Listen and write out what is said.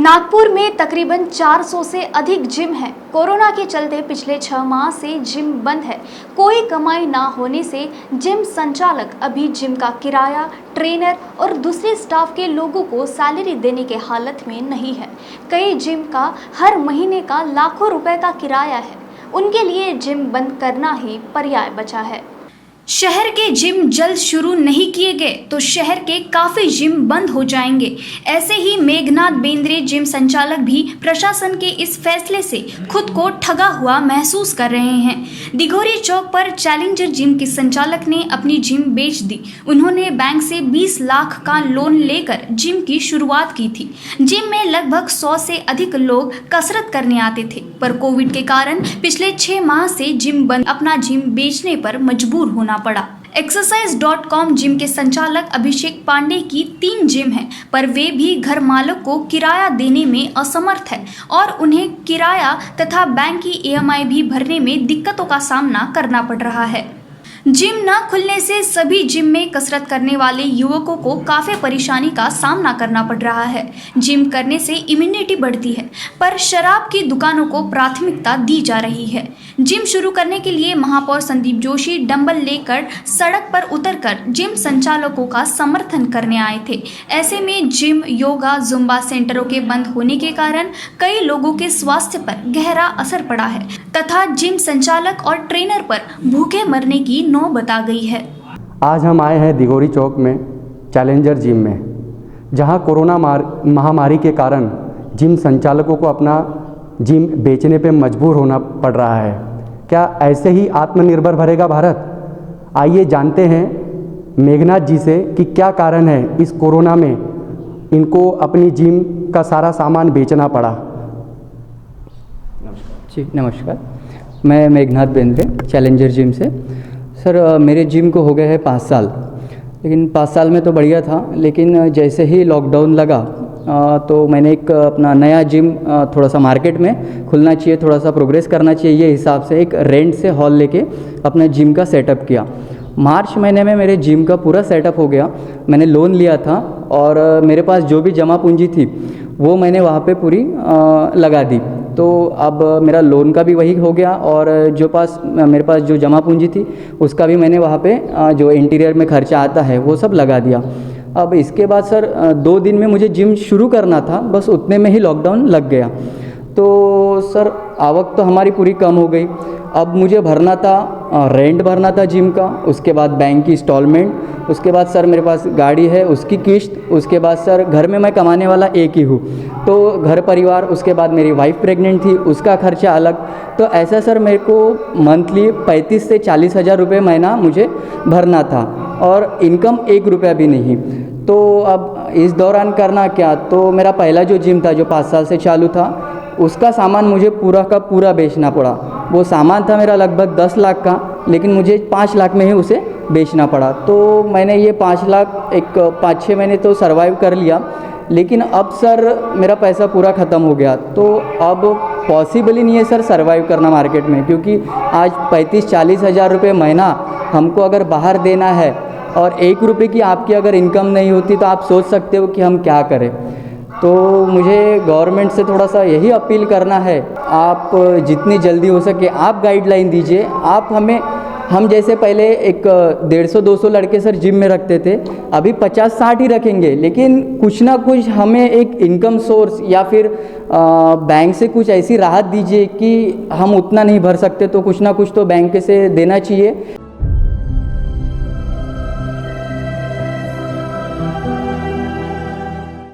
नागपुर में तकरीबन 400 से अधिक जिम है। कोरोना के चलते पिछले 6 माह से जिम बंद है। कोई कमाई ना होने से जिम संचालक अभी जिम का किराया, ट्रेनर और दूसरे स्टाफ के लोगों को सैलरी देने के हालत में नहीं है। कई जिम का हर महीने का लाखों रुपए का किराया है। उनके लिए जिम बंद करना ही पर्याय बचा है। शहर के जिम जल्द शुरू नहीं किए गए तो शहर के काफी जिम बंद हो जाएंगे। ऐसे ही मेघनाथ बेंद्रे जिम संचालक भी प्रशासन के इस फैसले से खुद को ठगा हुआ महसूस कर रहे हैं। दिघोरी चौक पर चैलेंजर जिम के संचालक ने अपनी जिम बेच दी। उन्होंने बैंक से 20 लाख का लोन लेकर जिम की शुरुआत की थी। जिम में लगभग 100 से अधिक लोग कसरत करने आते थे, पर कोविड के कारण पिछले 6 माह से जिम बंद, अपना जिम बेचने पर मजबूर होना पड़ा। Exercise.com जिम के संचालक अभिषेक पांडे की 3 जिम हैं, पर वे भी घर मालिक को किराया देने में असमर्थ है और उन्हें किराया तथा बैंक की EMI भी भरने में दिक्कतों का सामना करना पड़ रहा है। जिम न खुलने से सभी जिम में कसरत करने वाले युवकों को काफ़ी परेशानी का सामना करना पड़ रहा है। जिम करने से इम्यूनिटी बढ़ती है, पर शराब की दुकानों को प्राथमिकता दी जा रही है। जिम शुरू करने के लिए महापौर संदीप जोशी डंबल लेकर सड़क पर उतरकर जिम संचालकों का समर्थन करने आए थे। ऐसे में जिम, योगा, जुम्बा सेंटरों के बंद होने के कारण कई लोगों के स्वास्थ्य पर गहरा असर पड़ा है तथा जिम संचालक और ट्रेनर पर भूखे मरने की नौबत आ गई है। आज हम आए हैं दिघोरी चौक में चैलेंजर जिम में, जहां कोरोना महामारी के कारण जिम संचालकों को अपना जिम बेचने पे मजबूर होना पड़ रहा है। क्या ऐसे ही आत्मनिर्भर बनेगा भारत? आइए जानते हैं मेघनाथ जी से कि क्या कारण है इस कोरोना में इनको अपनी जिम का सारा सामान बेचना पड़ा। जी नमस्कार, मैं मेघनाथ बेंद्रे चैलेंजर जिम से। सर मेरे जिम को हो गए हैं 5 साल, लेकिन 5 साल में तो बढ़िया था, लेकिन जैसे ही लॉकडाउन लगा तो मैंने एक अपना नया जिम थोड़ा सा मार्केट में खुलना चाहिए, थोड़ा सा प्रोग्रेस करना चाहिए, ये हिसाब से एक रेंट से हॉल लेके अपना जिम का सेटअप किया। मार्च महीने में मेरे जिम का पूरा सेटअप हो गया। मैंने लोन लिया था और मेरे पास जो भी जमा पूंजी थी वो मैंने वहाँ पे पूरी लगा दी। तो अब मेरा लोन का भी वही हो गया और मेरे पास जो जमा पूंजी थी उसका भी मैंने वहाँ पे जो इंटीरियर में खर्चा आता है वो सब लगा दिया। अब इसके बाद सर 2 दिन में मुझे जिम शुरू करना था, बस उतने में ही लॉकडाउन लग गया। तो सर आवक तो हमारी पूरी कम हो गई। अब मुझे भरना था रेंट भरना था जिम का, उसके बाद बैंक की इंस्टॉलमेंट, उसके बाद सर मेरे पास गाड़ी है उसकी किस्त, उसके बाद सर घर में मैं कमाने वाला एक ही हूँ तो घर परिवार, उसके बाद मेरी वाइफ प्रेग्नेंट थी उसका खर्चा अलग। तो ऐसा सर मेरे को मंथली 35 से 40 हज़ार रुपये महीना मुझे भरना था और इनकम 1 रुपया भी नहीं। तो अब इस दौरान करना क्या, तो मेरा पहला जो जिम था जो 5 साल से चालू था उसका सामान मुझे पूरा का पूरा बेचना पड़ा। वो सामान था मेरा लगभग 10 लाख का, लेकिन मुझे 5 लाख में ही उसे बेचना पड़ा। तो मैंने ये 5 लाख एक 5-6 महीने तो सर्वाइव कर लिया, लेकिन अब सर मेरा पैसा पूरा ख़त्म हो गया। तो अब पॉसिबल ही नहीं है सर सर्वाइव करना मार्केट में, क्योंकि आज 35-40 हज़ार रुपये महीना हमको अगर बाहर देना है और 1 रुपये की आपकी अगर इनकम नहीं होती तो आप सोच सकते हो कि हम क्या करें। तो मुझे गवर्नमेंट से थोड़ा सा यही अपील करना है, आप जितनी जल्दी हो सके आप गाइडलाइन दीजिए। आप हम जैसे पहले एक 150-200 लड़के सर जिम में रखते थे, अभी 50-60 ही रखेंगे, लेकिन कुछ ना कुछ हमें एक इनकम सोर्स या फिर बैंक से कुछ ऐसी राहत दीजिए कि हम उतना नहीं भर सकते तो कुछ ना कुछ तो बैंक से देना चाहिए।